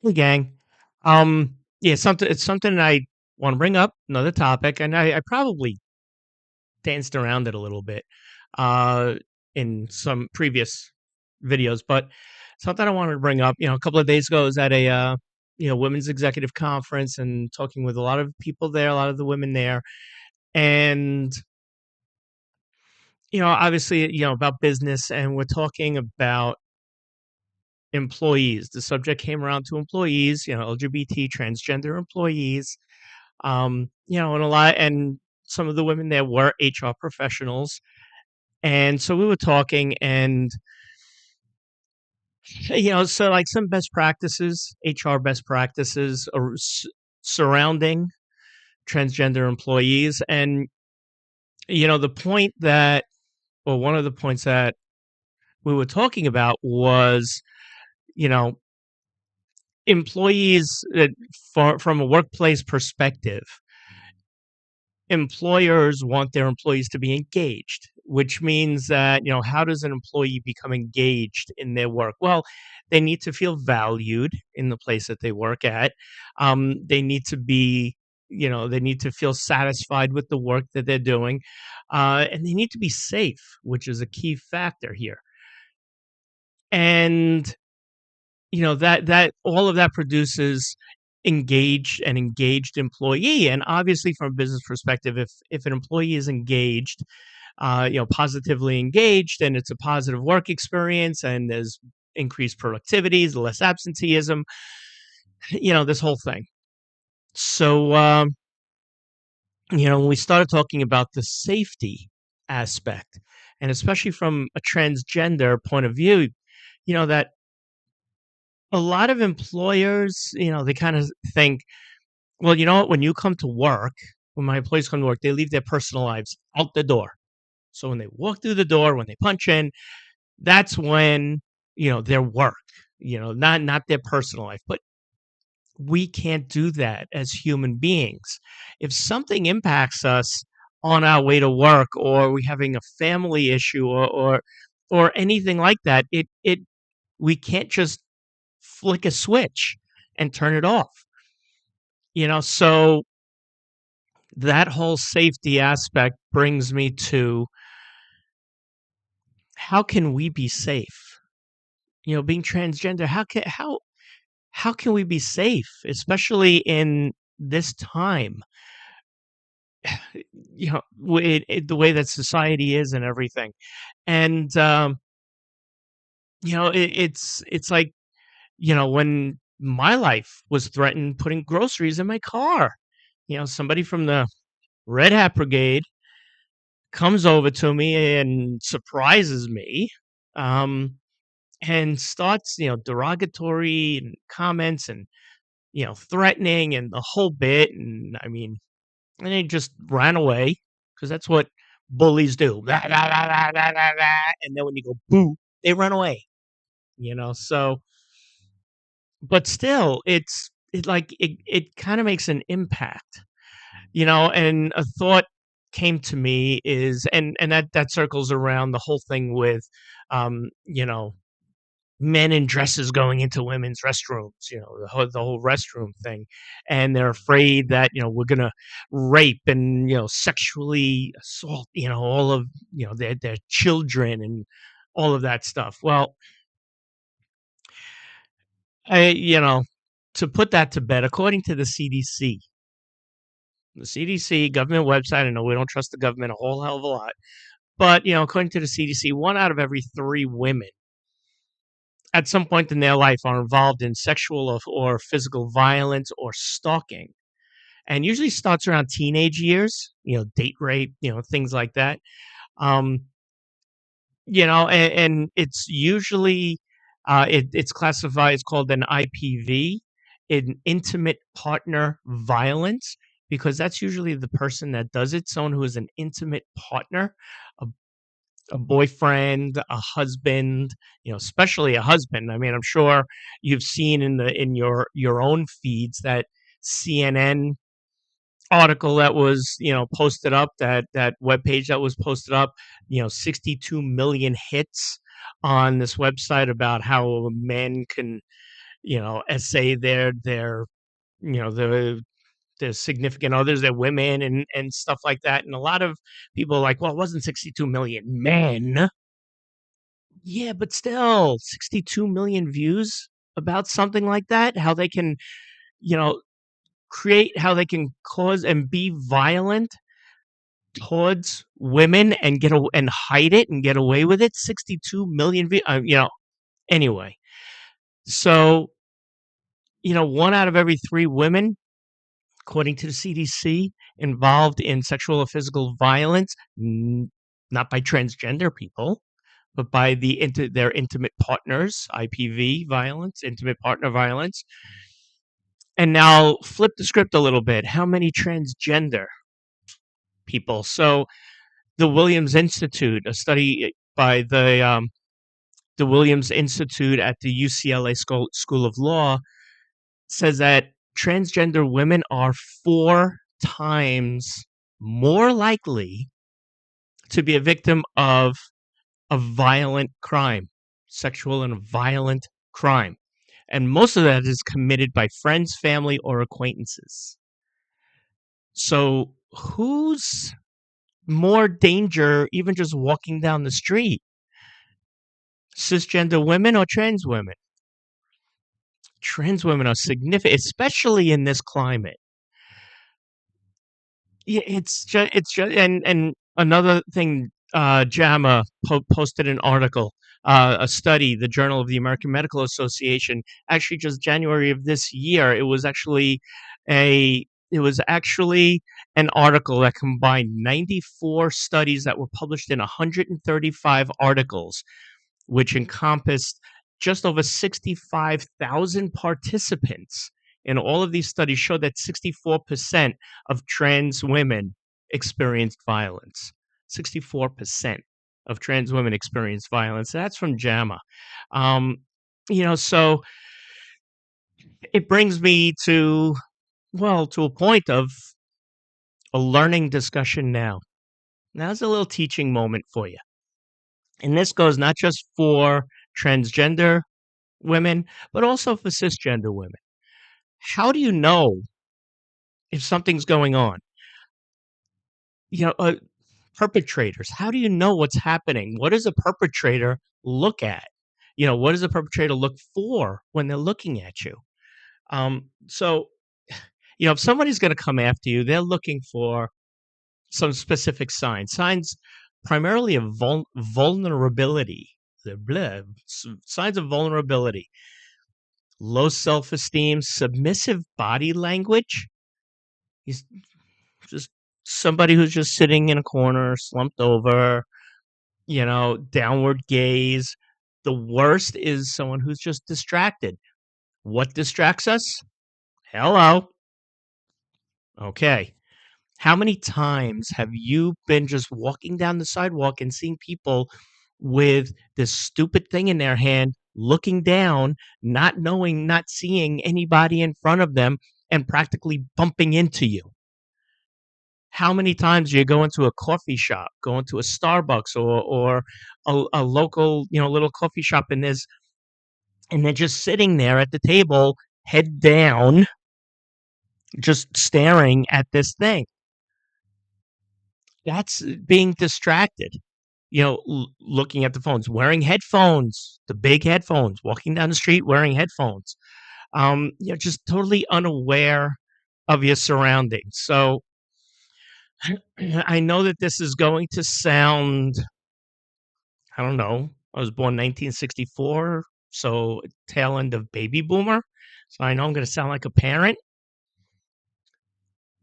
Hey, gang. Yeah, it's something I want to bring up, another topic, and I probably danced around it a little bit uh, in some previous videos, but something I wanted to bring up. A couple of days ago, I was at a women's executive conference and talking with a lot of people there, a lot of the women there, and obviously, about business, and we're talking about employees. The subject came around to employees, LGBT, transgender employees. And a lot, and some of the women there were HR professionals. And so we were talking, and, so like some best practices, HR best practices surrounding transgender employees. And, the point that, or one of the points that we were talking about was, you know, employees, from a workplace perspective, employers want their employees to be engaged, which means that, how does an employee become engaged in their work? Well, they need to feel valued in the place that they work at. They need to be, they need to feel satisfied with the work that they're doing. And they need to be safe, which is a key factor here. And that all of that produces engaged employee. And obviously, from a business perspective, if an employee is engaged, positively engaged, and it's a positive work experience, and there's increased productivity, less absenteeism, this whole thing. So when we started talking about the safety aspect, and especially from a transgender point of view, that a lot of employers, they kind of think, well, you know what? When you come to work, when my employees come to work, they leave their personal lives out the door. So when they walk through the door, when they punch in, that's when, their work, not their personal life. But we can't do that as human beings. If something impacts us on our way to work, or we having a family issue, or anything like that, it we can't just flick a switch and turn it off. So that whole safety aspect brings me to, how can we be safe? Being transgender, how can we be safe, especially in this time? The way that society is and everything. And it's like, when my life was threatened, putting groceries in my car, somebody from the Red Hat Brigade comes over to me and surprises me, um, and starts, derogatory and comments, and, threatening, and the whole bit. And I mean, and they just ran away, because that's what bullies do. Blah, blah, blah, blah, blah, blah, blah. And then when you go boo, they run away, so, but still, it kind of makes an impact, and a thought came to me is, and that circles around the whole thing with, um you know men in dresses going into women's restrooms, the whole restroom thing. And they're afraid that, we're gonna rape and, sexually assault, all of, their children, and all of that stuff. Well, I to put that to bed, according to the CDC government website. I know we don't trust the government a whole hell of a lot, but, according to the CDC, 1 out of every 3 women at some point in their life are involved in sexual or physical violence or stalking. And usually starts around teenage years, date rape, things like that. Um, and it's usually, it's classified, it's called an IPV, an intimate partner violence, because that's usually the person that does it, someone who is an intimate partner, a a boyfriend, a husband, especially a husband. I mean, I'm sure you've seen in your own feeds that CNN article that was, posted up, that web page that was posted up, 62 million hits on this website about how men can, essay their the significant others, their women and stuff like that. And a lot of people are like, well, it wasn't 62 million men. Yeah, but still 62 million views about something like that, how they can, you know, create, how they can cause and be violent towards women and and hide it and get away with it. 62 million views, anyway. So, one out of every 3 women, according to the CDC, involved in sexual or physical violence, not by transgender people, but by their intimate partners, IPV violence, intimate partner violence. And now flip the script a little bit. How many transgender people? So the Williams Institute, a study by the Williams Institute at the UCLA School of Law, says that transgender women are 4 times more likely to be a victim of a violent crime, sexual and violent crime. And most of that is committed by friends, family, or acquaintances. So who's more danger even just walking down the street? Cisgender women or trans women? Trans women are significant, especially in this climate. Yeah, it's just and another thing, JAMA posted an article, a study, the Journal of the American Medical Association, actually just January of this year. It was actually an article that combined 94 studies that were published in 135 articles, which encompassed just over 65,000 participants. And all of these studies showed that 64% of trans women experienced violence. 64% of trans women experienced violence. That's from JAMA. So it brings me to a point of a learning discussion now. Now's a little teaching moment for you. And this goes not just for transgender women, but also for cisgender women. How do you know if something's going on? You know, uh, Perpetrators. How do you know what's happening? What does a perpetrator look at? What does a perpetrator look for when they're looking at you? So, if somebody's going to come after you, they're looking for some specific signs primarily of vulnerability. Signs of vulnerability, low self-esteem, submissive body language. He's just somebody who's just sitting in a corner, slumped over, downward gaze. The worst is someone who's just distracted. What distracts us? Hello. Okay. How many times have you been just walking down the sidewalk and seen people with this stupid thing in their hand, looking down, not knowing, not seeing anybody in front of them, and practically bumping into you? How many times do you go into a coffee shop, go into a Starbucks or a local, little coffee shop, and they're just sitting there at the table, head down, just staring at this thing? That's being distracted. Looking at the phones, wearing headphones, the big headphones, walking down the street wearing headphones. Just totally unaware of your surroundings. So I know that this is going to sound, I don't know. I was born 1964, so tail end of baby boomer. So I know I'm going to sound like a parent.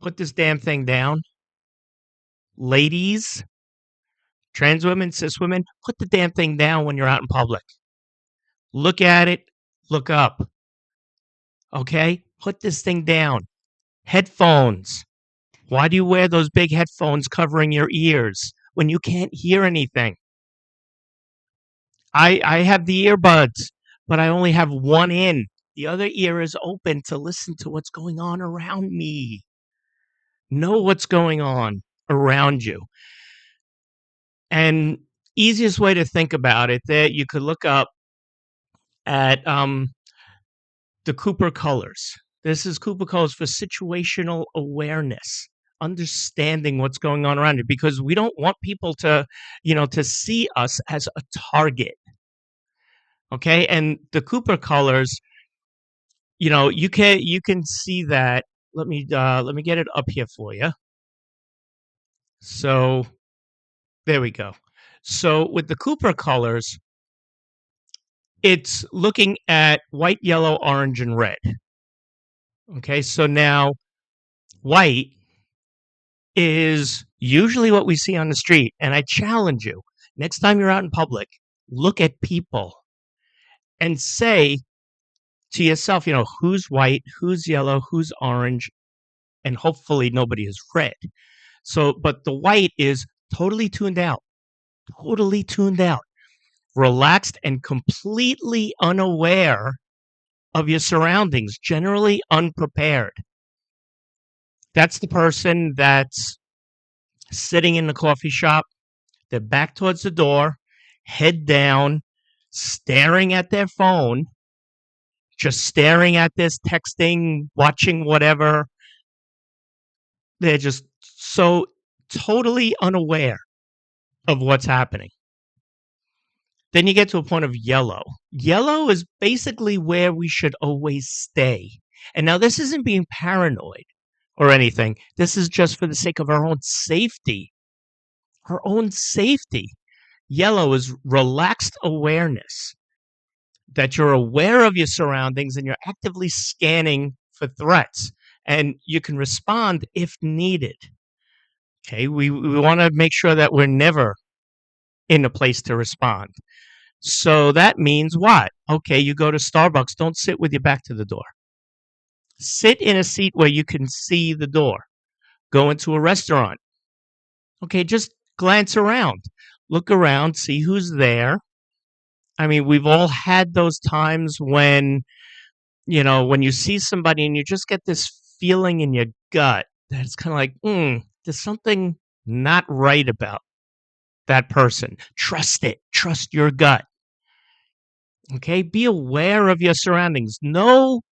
Put this damn thing down. Ladies, trans women, cis women, put the damn thing down when you're out in public. Look at it, look up. Okay? Put this thing down. Headphones. Why do you wear those big headphones covering your ears when you can't hear anything? I have the earbuds, but I only have one in. The other ear is open to listen to what's going on around me. Know what's going on around you. And easiest way to think about it, that you could look up at the Cooper colors. This is Cooper colors for situational awareness, understanding what's going on around you, because we don't want people to, to see us as a target. Okay. And the Cooper colors, you can see that. Let me get it up here for you. So there we go. So with the Cooper colors, it's looking at white, yellow, orange, and red. Okay, so now white is usually what we see on the street. And I challenge you, next time you're out in public, look at people and say to yourself, who's white, who's yellow, who's orange, and hopefully nobody is red. So, but the white is totally tuned out, relaxed, and completely unaware of your surroundings, generally unprepared. That's the person that's sitting in the coffee shop, their back towards the door, head down, staring at their phone, just staring at this, texting, watching whatever. They're just so totally unaware of what's happening. Then you get to a point of yellow. Yellow is basically where we should always stay. And now this isn't being paranoid or anything. This is just for the sake of our own safety. Our own safety. Yellow is relaxed awareness, that you're aware of your surroundings and you're actively scanning for threats, and you can respond if needed. Okay, we want to make sure that we're never in a place to respond. So that means what? Okay, you go to Starbucks, don't sit with your back to the door. Sit in a seat where you can see the door. Go into a restaurant. Okay, just glance around. Look around, see who's there. I mean, we've all had those times when, when you see somebody and you just get this feeling in your gut that it's kind of like, there's something not right about that person. Trust it. Trust your gut. Okay, be aware of your surroundings. Know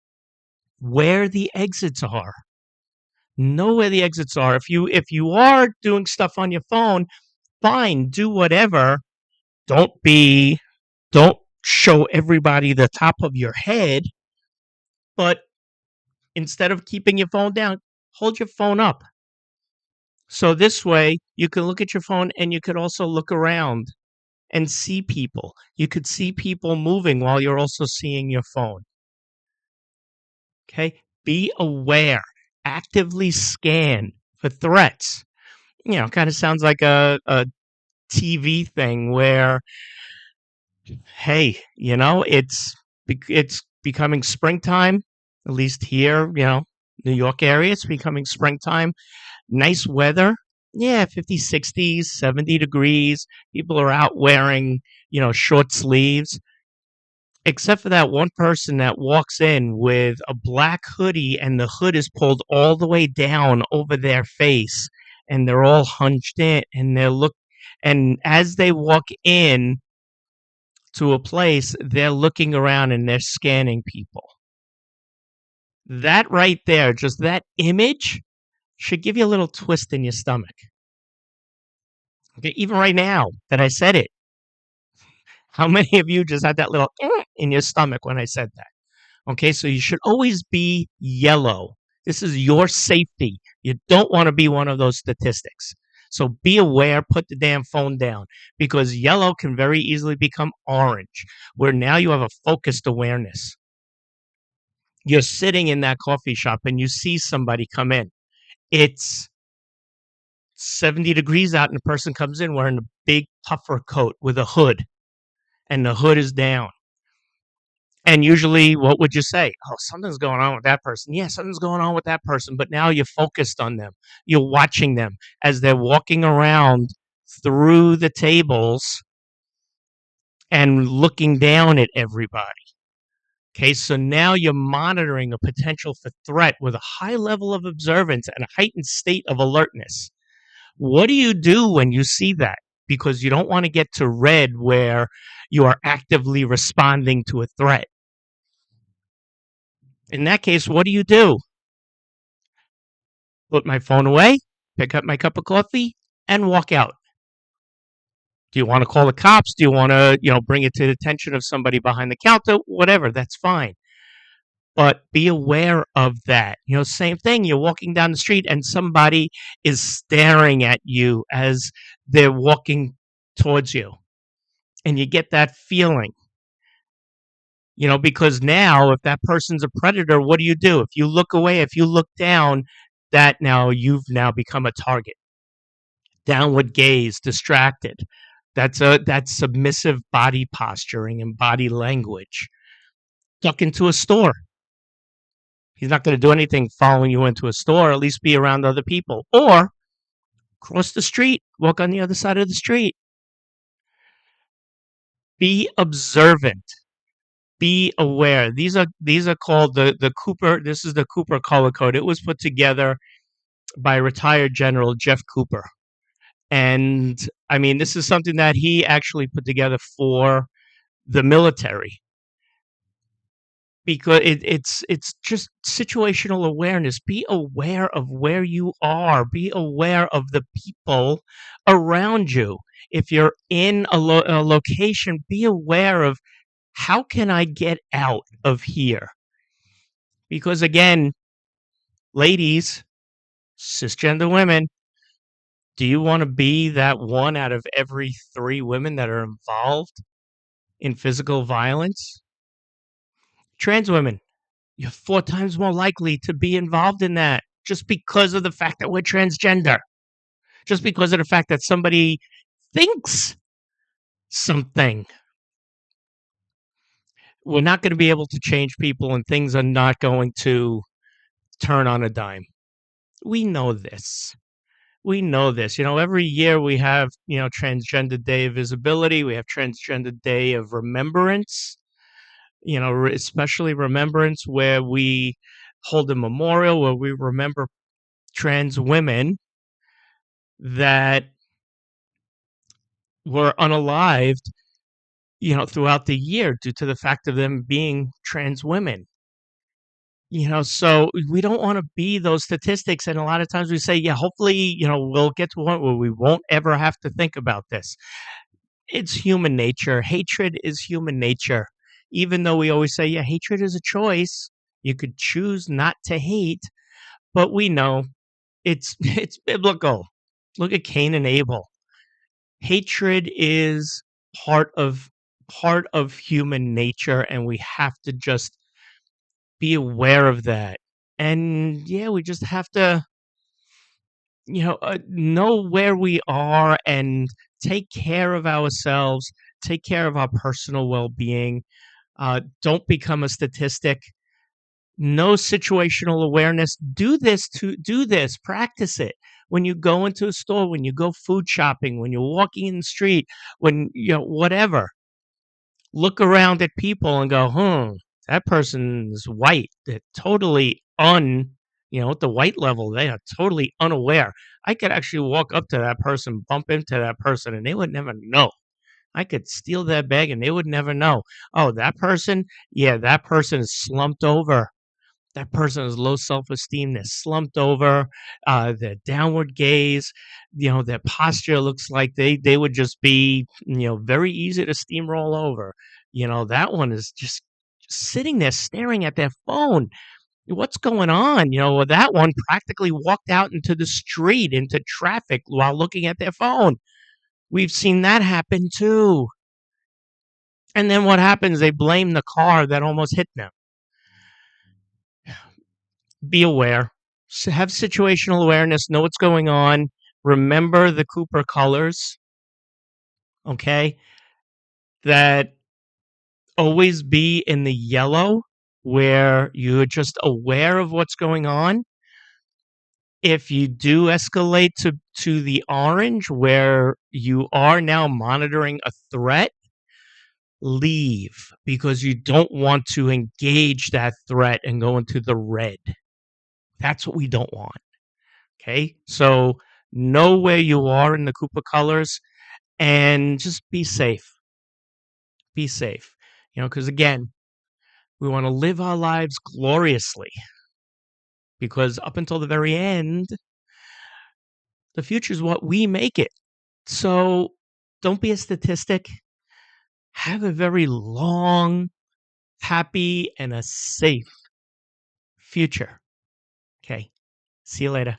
where the exits are. Know where the exits are. If you are doing stuff on your phone, fine, do whatever. Don't show everybody the top of your head, but instead of keeping your phone down, hold your phone up. So this way you can look at your phone and you could also look around and see people. You could see people moving while you're also seeing your phone. Okay? Be aware. Actively scan for threats. Kind of sounds like a TV thing where, hey, it's becoming springtime, at least here, New York area. It's becoming springtime. Nice weather. Yeah, 50, 60s, 70 degrees. People are out wearing, short sleeves. Except for that one person that walks in with a black hoodie and the hood is pulled all the way down over their face and they're all hunched in and and as they walk in to a place, they're looking around and they're scanning people. That right there, just that image should give you a little twist in your stomach. Okay, even right now that I said it, how many of you just had that little in your stomach when I said that? Okay, so you should always be yellow. This is your safety. You don't want to be one of those statistics. So be aware, put the damn phone down, because yellow can very easily become orange, where now you have a focused awareness. You're sitting in that coffee shop and you see somebody come in. It's 70 degrees out and the person comes in wearing a big puffer coat with a hood, and the hood is down. And usually, what would you say? Oh, something's going on with that person. Yeah, something's going on with that person. But now you're focused on them. You're watching them as they're walking around through the tables and looking down at everybody. Okay, so now you're monitoring a potential for threat with a high level of observance and a heightened state of alertness. What do you do when you see that? Because you don't want to get to red where you are actively responding to a threat. In that case, what do? Put my phone away, pick up my cup of coffee, and walk out. Do you want to call the cops? Do you want to, bring it to the attention of somebody behind the counter? Whatever, that's fine. But be aware of that. Same thing. You're walking down the street and somebody is staring at you as they're walking towards you. And you get that feeling, because now if that person's a predator, what do? If you look away, if you look down, you've now become a target. Downward gaze, distracted. That's submissive body posturing and body language. Duck into a store. He's not going to do anything following you into a store, at least be around other people. Or cross the street, walk on the other side of the street. Be observant. Be aware. These are called the Cooper. This is the Cooper color code. It was put together by retired General Jeff Cooper. And I mean, this is something that he actually put together for the military, because it's just situational awareness. Be aware of where you are. Be aware of the people around you. If you're in a location, be aware of, how can I get out of here? Because again, ladies, cisgender women, do you want to be that one out of every 3 women that are involved in physical violence? Trans women, you're 4 times more likely to be involved in that, just because of the fact that we're transgender, just because of the fact that somebody thinks something. We're not going to be able to change people, and things are not going to turn on a dime. We know this. We know this. Every year we have, Transgender Day of Visibility. We have Transgender Day of Remembrance, especially remembrance, where we hold a memorial where we remember trans women that were unalived, throughout the year due to the fact of them being trans women. So we don't want to be those statistics. And a lot of times we say, yeah, hopefully, we'll get to a point where we won't ever have to think about this. It's human nature. Hatred is human nature. Even though we always say, yeah, hatred is a choice. You could choose not to hate, but we know it's biblical. Look at Cain and Abel. Hatred is part of human nature, and we have to just be aware of that. And yeah, we just have to, know where we are and take care of ourselves, take care of our personal well-being. Don't become a statistic. No situational awareness. Do this, practice it. When you go into a store, when you go food shopping, when you're walking in the street, when, whatever, look around at people and go, that person's white. They're totally at the white level, they are totally unaware. I could actually walk up to that person, bump into that person, and they would never know. I could steal their bag and they would never know. Oh, that person? Yeah, that person is slumped over. That person has low self-esteem. They're slumped over. Their downward gaze, their posture looks like they would just be, very easy to steamroll over. That one is just sitting there staring at their phone. What's going on? That one practically walked out into the street, into traffic, while looking at their phone. We've seen that happen too. And then what happens? They blame the car that almost hit them. Be aware. Have situational awareness. Know what's going on. Remember the Cooper colors. Okay? That always be in the yellow, where you're just aware of what's going on. If you do escalate to the orange, where you are now monitoring a threat, leave, because you don't want to engage that threat and go into the red. That's what we don't want. Okay? So know where you are in the Koopa colors and just be safe. Be safe. Because again, We want to live our lives gloriously because up until the very end, the future is what we make it. So don't be a statistic. Have a very long, happy, and a safe future. Okay. See you later.